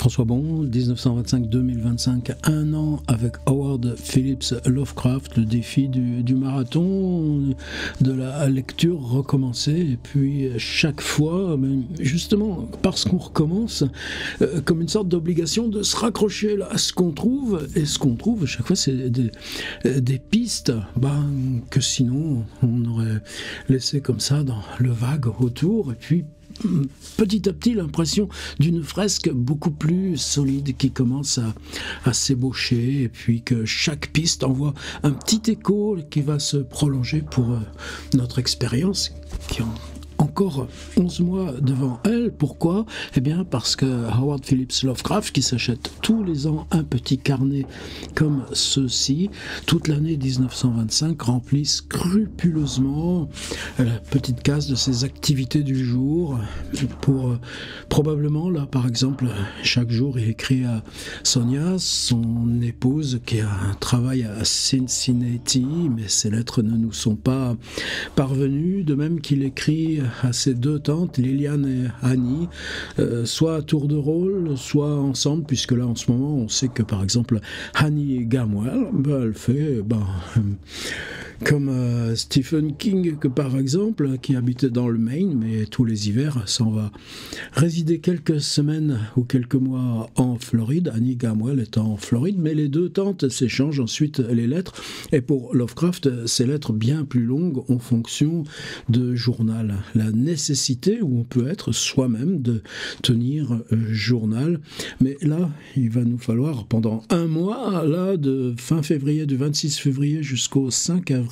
François Bon, 1925-2025, un an avec Howard Phillips Lovecraft, le défi du marathon, de la lecture recommencer, et puis chaque fois, justement, parce qu'on recommence, comme une sorte d'obligation de se raccrocher à ce qu'on trouve, et ce qu'on trouve, à chaque fois, c'est des pistes que sinon on aurait laissé comme ça dans le vague autour, et puis petit à petit l'impression d'une fresque beaucoup plus solide qui commence à s'ébaucher, et puis que chaque piste envoie un petit écho qui va se prolonger pour notre expérience qui en encore 11 mois devant elle. Pourquoi ? Eh bien parce que Howard Phillips Lovecraft, qui s'achète tous les ans un petit carnet comme ceci, toute l'année 1925, remplit scrupuleusement la petite case de ses activités du jour pour probablement, là par exemple, chaque jour il écrit à Sonia, son épouse, qui a un travail à Cincinnati, mais ses lettres ne nous sont pas parvenues, de même qu'il écrit à ses deux tantes, Liliane et Annie, soit à tour de rôle, soit ensemble, puisque là en ce moment on sait que par exemple Annie Gamwell, elle fait comme Stephen King, que par exemple, qui habitait dans le Maine, mais tous les hivers s'en va résider quelques semaines ou quelques mois en Floride. Annie Gamwell est en Floride, mais les deux tantes s'échangent ensuite les lettres, et pour Lovecraft, ces lettres bien plus longues en fonction de journal. La nécessité, où on peut être soi-même, de tenir journal. Mais là, il va nous falloir pendant un mois, là, de fin février, du 26 février jusqu'au 5 avril,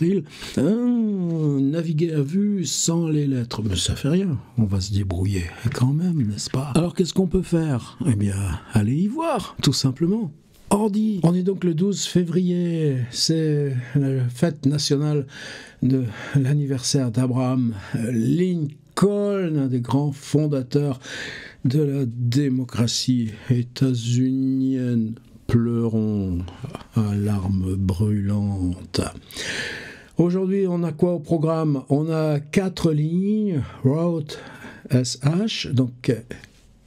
naviguer à vue sans les lettres. Mais ça fait rien, on va se débrouiller quand même, n'est-ce pas ? Alors qu'est-ce qu'on peut faire ? Eh bien, allez y voir, tout simplement. Ordi. On est donc le 12 février, c'est la fête nationale de l'anniversaire d'Abraham Lincoln, un des grands fondateurs de la démocratie états-unienne. Pleurons à larmes brûlantes. Aujourd'hui, on a quoi au programme ? On a 4 lignes, Route SH, donc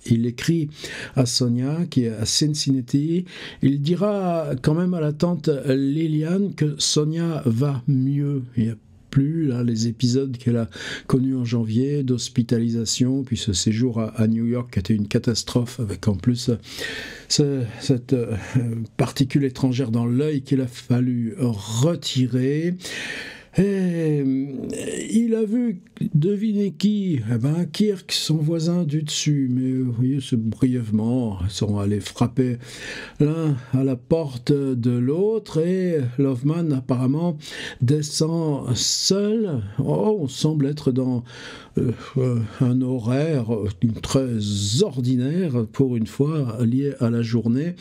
il écrit à Sonia, qui est à Cincinnati. Il dira quand même à la tante Liliane que Sonia va mieux. Il n'y a plus là, les épisodes qu'elle a connus en janvier d'hospitalisation, puis ce séjour à New York qui était une catastrophe, avec en plus cette particule étrangère dans l'œil qu'il a fallu retirer. Et il a vu, devinez qui ? Kirk, son voisin du dessus. Mais vous voyez, brièvement, ils sont allés frapper l'un à la porte de l'autre, et Loveman apparemment descend seul. On semble être dans un horaire très ordinaire, pour une fois, lié à la journée.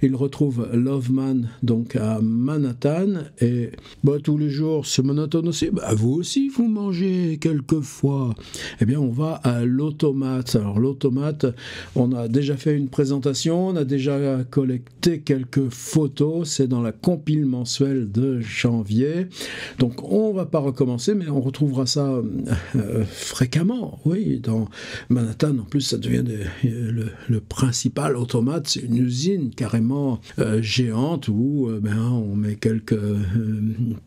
Il retrouve Loveman donc à Manhattan, et tous les jours, c'est monotone aussi. Vous aussi, vous mangez quelquefois. Eh bien, on va à l'automate. Alors, l'automate, on a déjà fait une présentation, on a déjà collecté quelques photos, c'est dans la compile mensuelle de janvier. Donc, on va pas recommencer, mais on retrouvera ça fréquemment, oui, dans Manhattan. En plus, ça devient le principal automate, c'est une usine carrément géante où on met quelques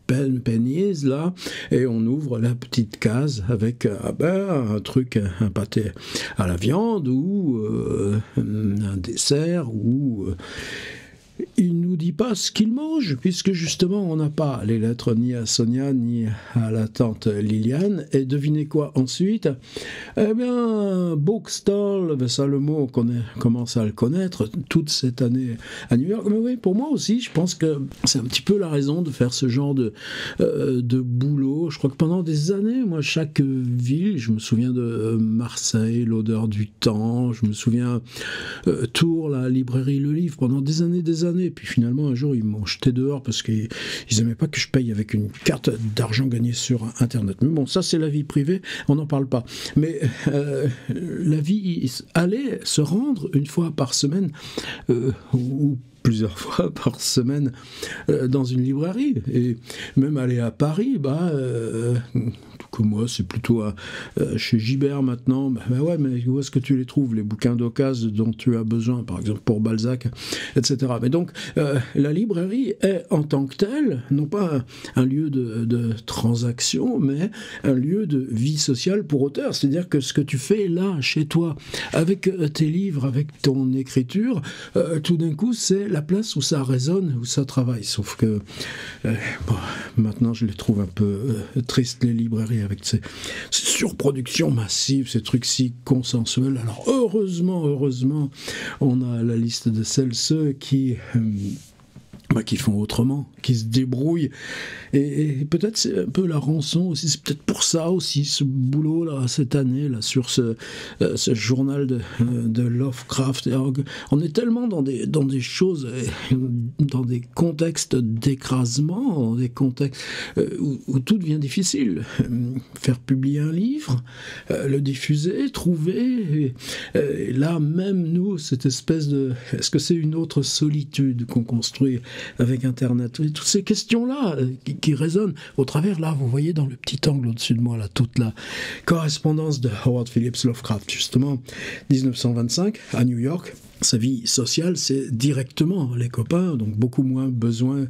pennies là, et on ouvre la petite case avec un truc, un pâté à la viande ou un dessert, ou il nous dit pas ce qu'il mange, puisque justement on n'a pas les lettres ni à Sonia ni à la tante Liliane. Et devinez quoi ensuite ? Eh bien, bookstall, ça le mot qu'on commence à le connaître toute cette année à New York. Mais oui, pour moi aussi, je pense que c'est un petit peu la raison de faire ce genre de boulot. Je crois que pendant des années, moi, chaque ville, je me souviens de Marseille, l'odeur du temps, je me souviens Tours, la librairie Le Livre, pendant des années. Puis finalement, un jour, ils m'ont jeté dehors parce qu'ils n'aimaient pas que je paye avec une carte d'argent gagnée sur Internet. Mais bon, ça, c'est la vie privée, on n'en parle pas. Mais la vie, aller se rendre une fois par semaine, ou plusieurs fois par semaine dans une librairie. Et même aller à Paris, que moi, c'est plutôt chez Gibert maintenant. Ouais, mais où est-ce que tu les trouves, les bouquins d'occasion dont tu as besoin, par exemple pour Balzac, etc. Mais donc, la librairie est en tant que telle, non pas un lieu de transaction, mais un lieu de vie sociale pour auteur. C'est-à-dire que ce que tu fais là, chez toi, avec tes livres, avec ton écriture, tout d'un coup, c'est la place où ça résonne, où ça travaille. Sauf que maintenant, je les trouve un peu tristes, les librairies, avec ces surproductions massives, ces trucs si consensuels. Alors, heureusement, on a la liste de ceux qui font autrement, qui se débrouillent. Et peut-être c'est un peu la rançon aussi, c'est peut-être pour ça aussi, ce boulot-là, cette année, là, sur ce journal de Lovecraft. On est tellement dans des choses, dans des contextes d'écrasement, dans des contextes où tout devient difficile. Faire publier un livre, le diffuser, trouver, et là, même nous, cette espèce de... Est-ce que c'est une autre solitude qu'on construit avec Internet, et toutes ces questions-là qui résonnent au travers, là, vous voyez dans le petit angle au-dessus de moi, là, toute la correspondance de Howard Phillips Lovecraft, justement, 1925, à New York. Sa vie sociale, c'est directement les copains, donc beaucoup moins besoin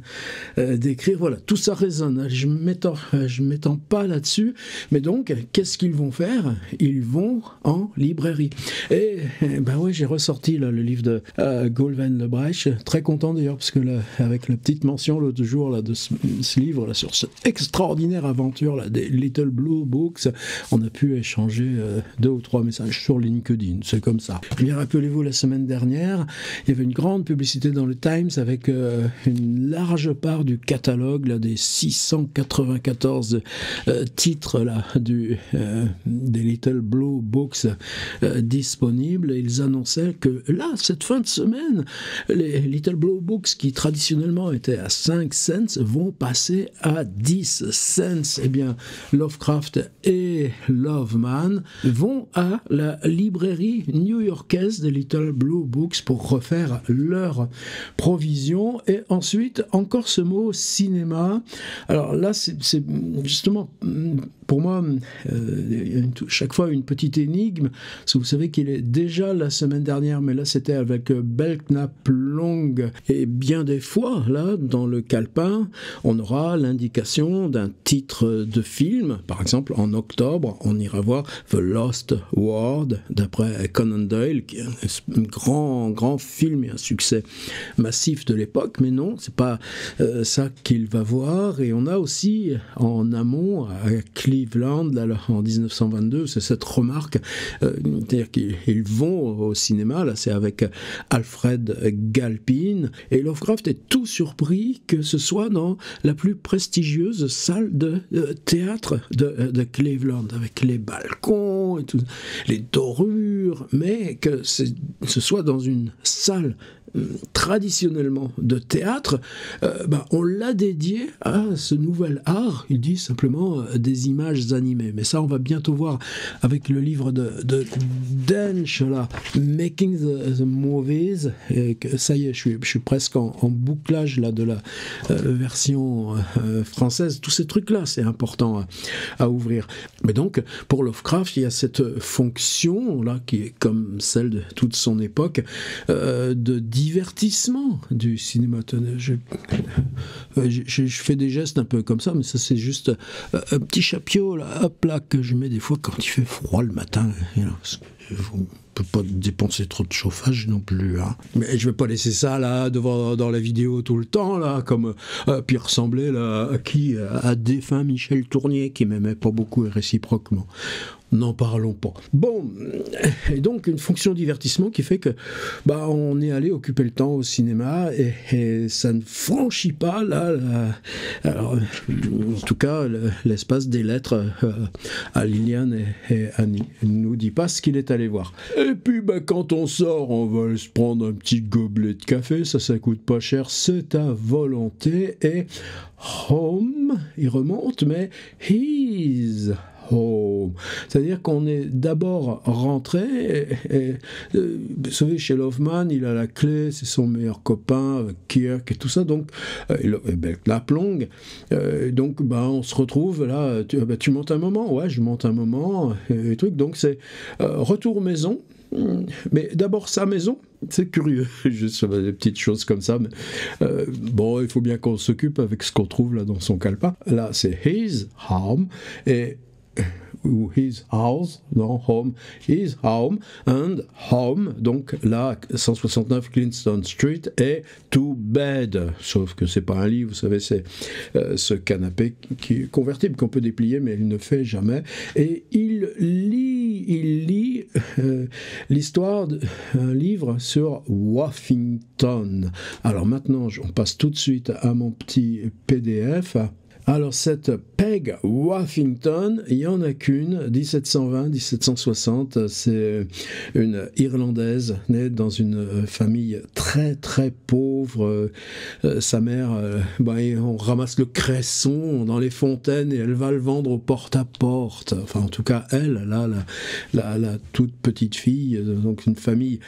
d'écrire. Voilà, tout ça résonne. Je m'étends pas là-dessus, mais donc, qu'est-ce qu'ils vont faire? Ils vont en librairie. Et j'ai ressorti là, le livre de Goulven Lebrecht, très content d'ailleurs, parce que là, avec la petite mention l'autre jour là, de ce livre, là, sur cette extraordinaire aventure là, des Little Blue Books, on a pu échanger 2 ou 3 messages sur LinkedIn, c'est comme ça. Bien, rappelez-vous, la semaine dernière, il y avait une grande publicité dans le Times avec une large part du catalogue là, des 694 titres là, des Little Blue Books disponibles. Et ils annonçaient que là, cette fin de semaine, les Little Blue Books qui traditionnellement étaient à 5 cents vont passer à 10 cents. Eh bien, Lovecraft et Loveman vont à la librairie new-yorkaise des Little Blue Books pour refaire leur provision. Et ensuite, encore ce mot cinéma. Alors là, c'est justement, pour moi, chaque fois une petite énigme. Parce que vous savez qu'il est déjà la semaine dernière, mais là c'était avec Belknap Long. Et bien des fois, là, dans le calepin, on aura l'indication d'un titre de film. Par exemple, en octobre, on ira voir The Lost World, d'après Conan Doyle, qui est un grand film et un succès massif de l'époque. Mais non, c'est pas ça qu'il va voir. Et on a aussi, en amont, à Cleveland, là, en 1922, c'est cette remarque, c'est-à-dire qu'ils vont au cinéma, là c'est avec Alfred Galpin, et Lovecraft est tout surpris que ce soit dans la plus prestigieuse salle de théâtre de Cleveland, avec les balcons et tout, les dorures, mais que ce soit dans une salle traditionnellement de théâtre, on l'a dédié à ce nouvel art. Il dit simplement des images animées. Mais ça, on va bientôt voir avec le livre de Dench, là, Making the Movies. Et que, ça y est, je suis presque en bouclage là, de la version française. Tous ces trucs-là, c'est important à ouvrir. Mais donc, pour Lovecraft, il y a cette fonction là qui est comme celle de toute son époque, de divertissement du cinéma. Je fais des gestes un peu comme ça, mais ça c'est juste un petit chapiot là, hop là, que je mets des fois quand il fait froid le matin. On ne peut pas dépenser trop de chauffage non plus. Hein. Mais je vais pas laisser ça là devant dans la vidéo tout le temps là, comme puis ressembler là à défunt Michel Tournier qui m'aimait pas beaucoup et réciproquement. N'en parlons pas. Bon, et donc une fonction divertissement qui fait que on est allé occuper le temps au cinéma et ça ne franchit pas là, alors, en tout cas l'espace des lettres à Liliane et Annie. Il ne nous dit pas ce qu'il est allé voir. Et puis quand on sort, on va se prendre un petit gobelet de café, ça coûte pas cher, c'est à volonté. Et home, il remonte, mais his home. C'est-à-dire qu'on est d'abord rentré, vous savez, chez Loveman, il a la clé, c'est son meilleur copain, Kirk et tout ça, donc, la plonge, donc, on se retrouve là, tu montes un moment, ouais, je monte un moment, et truc, donc c'est retour maison, mais d'abord sa maison, c'est curieux, juste des petites choses comme ça, mais il faut bien qu'on s'occupe avec ce qu'on trouve là dans son calepin. Là, c'est his home, ou his house, non, home, his home, and home, donc là, 169 Clinston Street, et to bed, sauf que c'est pas un lit, vous savez, c'est ce canapé qui est convertible, qu'on peut déplier, mais il ne fait jamais, et il lit l'histoire d'un livre sur Woffington. Alors maintenant, on passe tout de suite à mon petit PDF. Alors cette Peg Woffington, il n'y en a qu'une, 1720-1760, c'est une Irlandaise née dans une famille très très pauvre. Sa mère, on ramasse le cresson dans les fontaines et elle va le vendre au porte-à-porte. Enfin en tout cas elle, là, la toute petite fille, donc une famille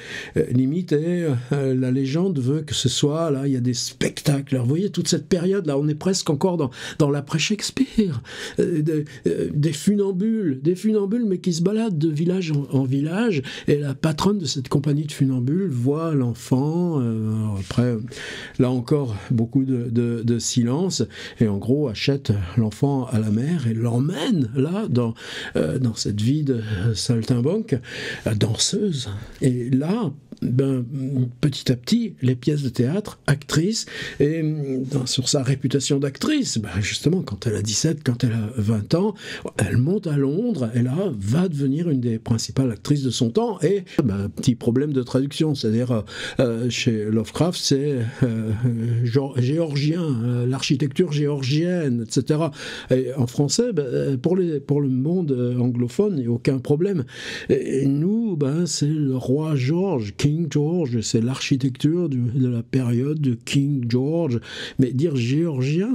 limite, et la légende veut que ce soit, là il y a des spectacles. Alors vous voyez toute cette période là, on est presque encore dans l'après-Shakespeare, des funambules, mais qui se baladent de village en village, et la patronne de cette compagnie de funambules voit l'enfant, après, là encore, beaucoup de silence, et en gros, achète l'enfant à la mère, et l'emmène, là, dans cette vie de saltimbanque, danseuse, et là, petit à petit, les pièces de théâtre, actrice, et sur sa réputation d'actrice, justement, quand elle a 17, quand elle a 20 ans, elle monte à Londres, et là, va devenir une des principales actrices de son temps, et petit problème de traduction, c'est-à-dire, chez Lovecraft, c'est géorgien, l'architecture géorgienne, etc. Et en français, pour le monde anglophone, il n'y a aucun problème. Et nous, c'est le roi George, King George, c'est l'architecture de la période de King George. Mais dire géorgien,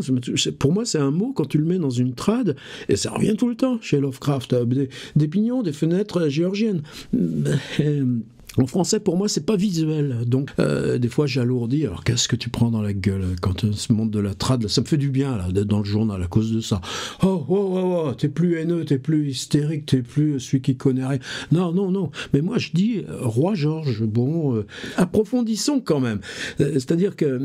pour moi, c'est un mot, quand tu le mets dans une trad, et ça revient tout le temps chez Lovecraft, des pignons, des fenêtres géorgiennes. En français, pour moi, c'est pas visuel. Donc, des fois, j'alourdis. Alors, qu'est-ce que tu prends dans la gueule quand ce monde de la trad, ça me fait du bien, là, d'être dans le journal à cause de ça. Oh, t'es plus haineux, t'es plus hystérique, t'es plus celui qui connaît rien. Non. Mais moi, je dis, Roi George, approfondissons quand même. C'est-à-dire que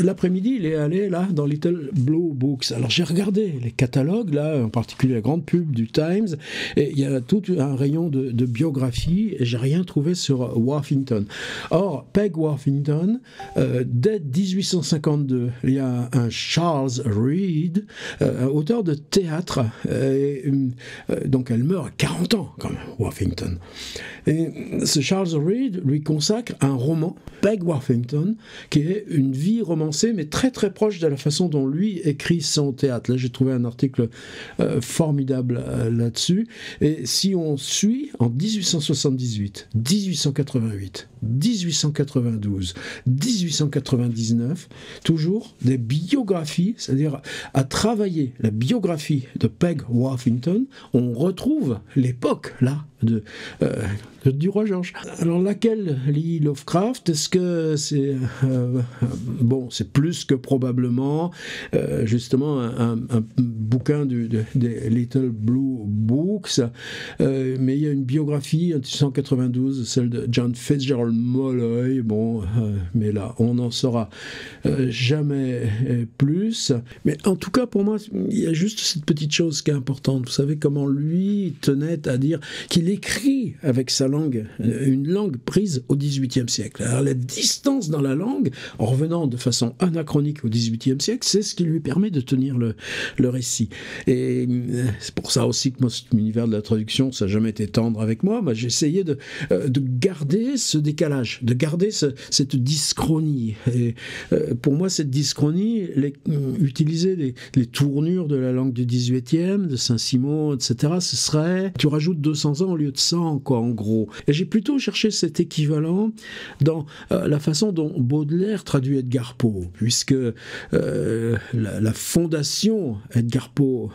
l'après-midi, il est allé, là, dans Little Blue Books. Alors, j'ai regardé les catalogues, là, en particulier la grande pub du Times, et il y a tout un rayon de biographie, et j'ai rien trouvé sur Woffington. Or, Peg Woffington, dès 1852, il y a un Charles Reed, auteur de théâtre, donc elle meurt à 40 ans, quand même, Woffington. Et ce Charles Reed lui consacre un roman, Peg Woffington, qui est une vie romancée, mais très très proche de la façon dont lui écrit son théâtre. Là, j'ai trouvé un article formidable là-dessus. Et si on suit, en 1878, 1888, 1892, 1899, toujours des biographies, c'est-à-dire à travailler la biographie de Peg Woffington, on retrouve l'époque, là, du roi George. Alors laquelle lit Lovecraft? Est-ce que c'est c'est plus que probablement justement un bouquin des Little Blue Books, mais il y a une biographie en 1892, celle de John Fitzgerald Molloy, mais là on n'en saura jamais plus, mais en tout cas pour moi il y a juste cette petite chose qui est importante. Vous savez comment lui tenait à dire qu'il écrit avec sa langue, une langue prise au XVIIIe siècle. Alors la distance dans la langue, en revenant de façon anachronique au XVIIIe siècle, c'est ce qui lui permet de tenir le récit. Et c'est pour ça aussi que moi, cet univers de la traduction, ça n'a jamais été tendre avec moi. J'ai essayé de garder ce décalage, de garder cette dyschronie. Et pour moi, cette dyschronie, utiliser les tournures de la langue du XVIIIe, de Saint-Simon, etc., ce serait, tu rajoutes 200 ans au lieu de 100, quoi, en gros. Garpeau. Et j'ai plutôt cherché cet équivalent dans la façon dont Baudelaire traduit Edgar Poe, puisque la fondation Edgar Poe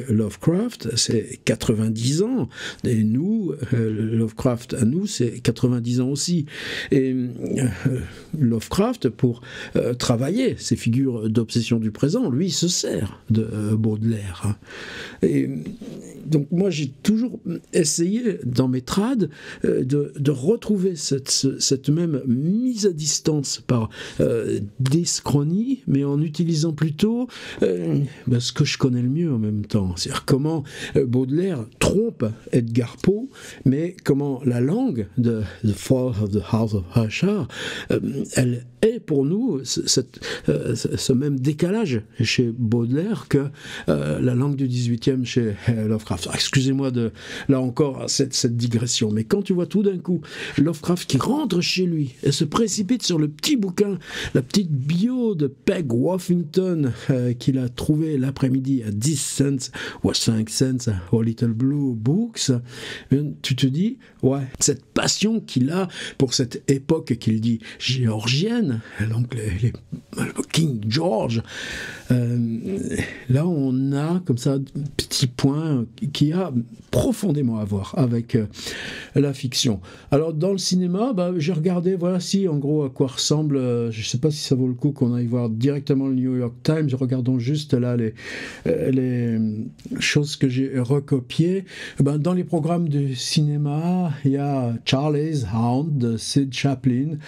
Lovecraft, c'est 90 ans, et nous, Lovecraft à nous, c'est 90 ans aussi. Et Lovecraft, pour travailler ces figures d'obsession du présent, lui, se sert de Baudelaire. Et donc moi, j'ai toujours essayé dans mes trades de retrouver cette même mise à distance par dyschronie, mais en utilisant plutôt ce que je connais le mieux en même temps. C'est-à-dire comment Baudelaire trompe Edgar Poe, mais comment la langue de The Fall of the House of Usher, elle est pour nous ce même décalage chez Baudelaire que la langue du 18e chez Lovecraft. Excusez-moi de, là encore, cette digression, mais quand tu vois tout d'un coup Lovecraft qui rentre chez lui et se précipite sur le petit bouquin, la petite bio de Peg Woffington qu'il a trouvé l'après-midi à 10 cents ou à 5 cents au Little Blue Books, tu te dis, ouais, cette passion qu'il a pour cette époque qu'il dit géorgienne, donc King George, là on a comme ça un petit point qui a profondément à voir avec la fiction. Alors dans le cinéma, j'ai regardé, voici en gros à quoi ressemble, je ne sais pas si ça vaut le coup qu'on aille voir directement le New York Times, regardons juste là les choses que j'ai recopiées. Dans les programmes de cinéma, il y a Charlie's Hound de Sid Chaplin,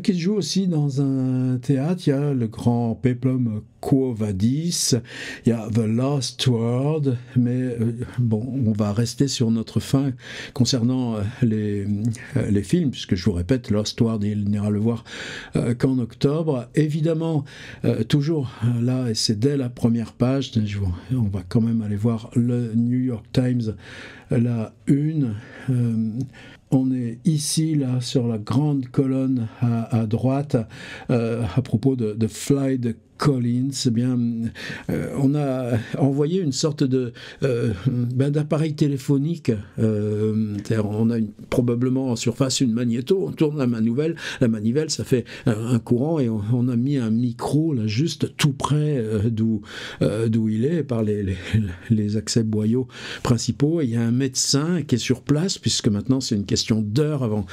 qui se joue aussi dans un théâtre. Il y a le grand péplum Quo Vadis, il y a The Lost World, mais on va rester sur notre fin concernant les films, puisque je vous répète, Lost World, il n'ira le voir qu'en octobre. Évidemment, toujours là, et c'est dès la première page, on va quand même aller voir le New York Times, la une. On est ici, là, sur la grande colonne à droite, à propos de Floyd Collins. Eh bien, on a envoyé une sorte d'appareil téléphonique. On a probablement en surface une magnéto, on tourne la manivelle, ça fait un courant, et on a mis un micro là, juste tout près d'où il est, par les accès boyaux principaux. Et il y a un médecin qui est sur place, puisque maintenant c'est une question d'heures avant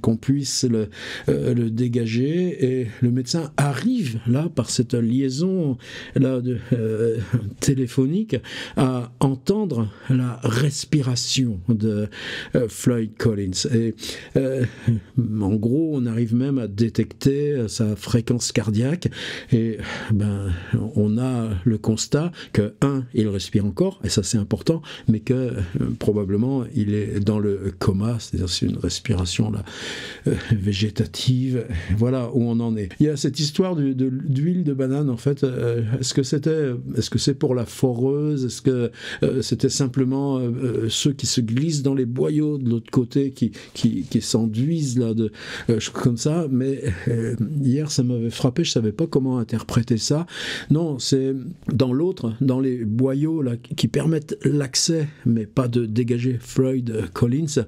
qu'on puisse le dégager, et le médecin arrive là par cette liaison là téléphonique à entendre la respiration de Floyd Collins, et en gros on arrive même à détecter sa fréquence cardiaque, et on a le constat que il respire encore, et ça c'est important, mais que probablement il est dans le coma, c'est-à-dire c'est une respiration là végétative. Voilà où on en est. Il y a cette histoire d'huile de banane, en fait. Est-ce que c'est pour la foreuse? Est-ce que c'était simplement ceux qui se glissent dans les boyaux de l'autre côté qui s'enduisent là comme ça? Mais hier ça m'avait frappé, je savais pas comment interpréter ça. Non, c'est dans les boyaux là qui permettent l'accès, mais pas de dégager Floyd Collins.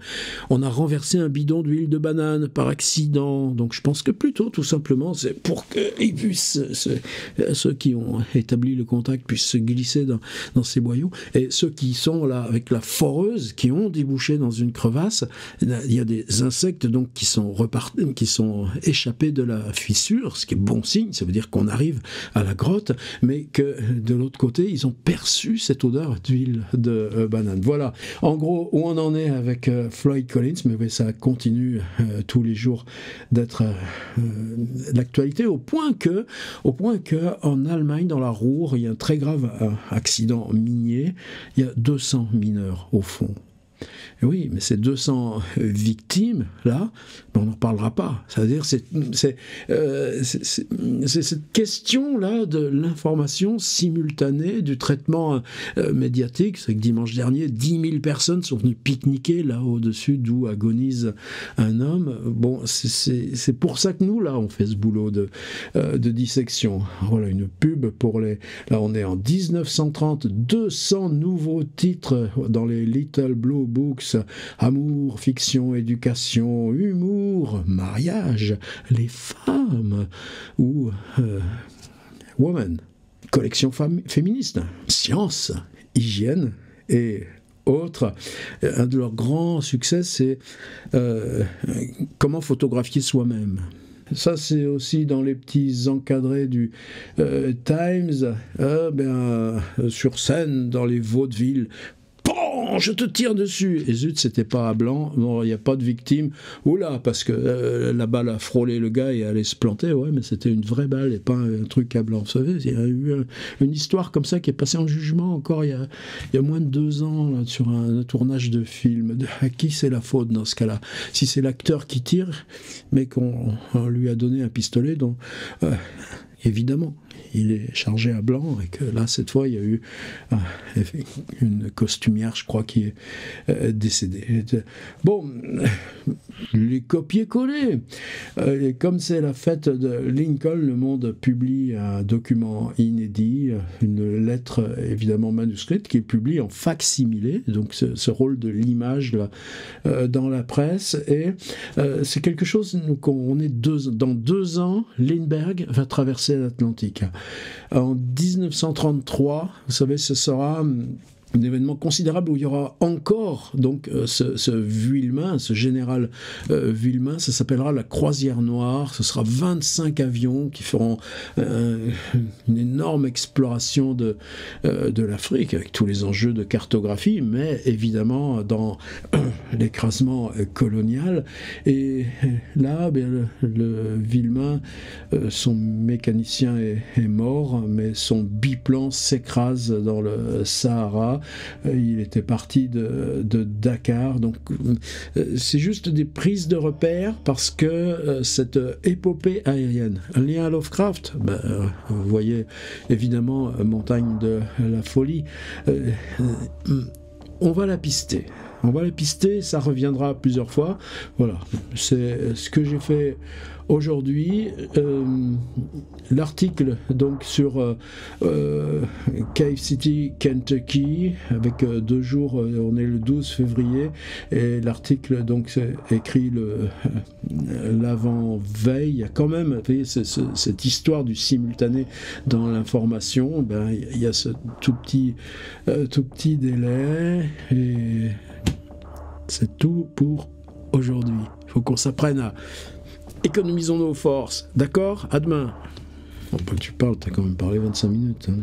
On a renversé un bidon d'huile de banane par accident. Donc je pense que plutôt, tout simplement, c'est pour qu'ils puissent, ceux qui ont établi le contact puissent se glisser dans ces boyaux. Et ceux qui sont là avec la foreuse, qui ont débouché dans une crevasse, il y a des insectes donc qui sont échappés de la fissure, ce qui est bon signe. Ça veut dire qu'on arrive à la grotte, mais que de l'autre côté, ils ont perçu cette odeur d'huile de banane. Voilà, en gros, où on en est avec Floyd Collins, mais ça continue tous les jours d'être l'actualité, au point que en Allemagne, dans la Ruhr, il y a un très grave accident minier. Il y a 200 mineurs au fond. Et oui, mais ces 200 victimes, là, on n'en parlera pas. C'est-à-dire, c'est cette question-là de l'information simultanée, du traitement médiatique. C'est que dimanche dernier, 10 000 personnes sont venues pique-niquer là au-dessus d'où agonise un homme. Bon, c'est pour ça que nous, là, on fait ce boulot de dissection. Voilà, une pub pour les... Là, on est en 1930, 200 nouveaux titres dans les Little Blue Books, amour, fiction, éducation, humour, mariage, les femmes, ou Woman, collection féministe, science, hygiène et autres. Un de leurs grands succès, c'est comment photographier soi-même. Ça, c'est aussi dans les petits encadrés du Times, sur scène, dans les vaudevilles. Bon, je te tire dessus. Et zut, c'était pas à blanc. Bon, il n'y a pas de victime. Oula, parce que la balle a frôlé le gars et allait se planter. Ouais, mais c'était une vraie balle et pas un truc à blanc. Vous savez, il y a eu une histoire comme ça qui est passée en jugement encore il y a moins de 2 ans là, sur un tournage de film. À qui c'est la faute dans ce cas-là? Si c'est l'acteur qui tire, mais qu'on lui a donné un pistolet, donc évidemment, il est chargé à blanc et que là, cette fois, il y a eu une costumière, je crois, qui est décédée. Bon, les copier-coller. Comme c'est la fête de Lincoln, Le Monde publie un document inédit, une lettre évidemment manuscrite qu'il publie en fac-similé, donc ce rôle de l'image là, dans la presse. Et c'est quelque chose, on est dans 2 ans, Lindbergh va traverser l'Atlantique. En 1933, vous savez, ce sera un événement considérable où il y aura encore donc ce Villemain, ce général Villemain, ça s'appellera la Croisière Noire. Ce sera 25 avions qui feront une énorme exploration de l'Afrique avec tous les enjeux de cartographie, mais évidemment dans l'écrasement colonial. Et là, le Villemain, son mécanicien est mort, mais son biplan s'écrase dans le Sahara. Il était parti de Dakar, donc c'est juste des prises de repères parce que cette épopée aérienne, un lien à Lovecraft, vous voyez évidemment Montagne de la folie, on va la pister. Ça reviendra plusieurs fois. Voilà, c'est ce que j'ai fait aujourd'hui. L'article donc sur Cave City, Kentucky, avec 2 jours, on est le 12 février, et l'article donc c'est écrit l'avant-veille. Il y a quand même, vous voyez, cette histoire du simultané dans l'information. Il y a ce tout petit délai, et c'est tout pour aujourd'hui. Il faut qu'on s'apprenne à économisons nos forces. D'accord? À demain. Bon, tu parles, t'as quand même parlé 25 minutes. Hein.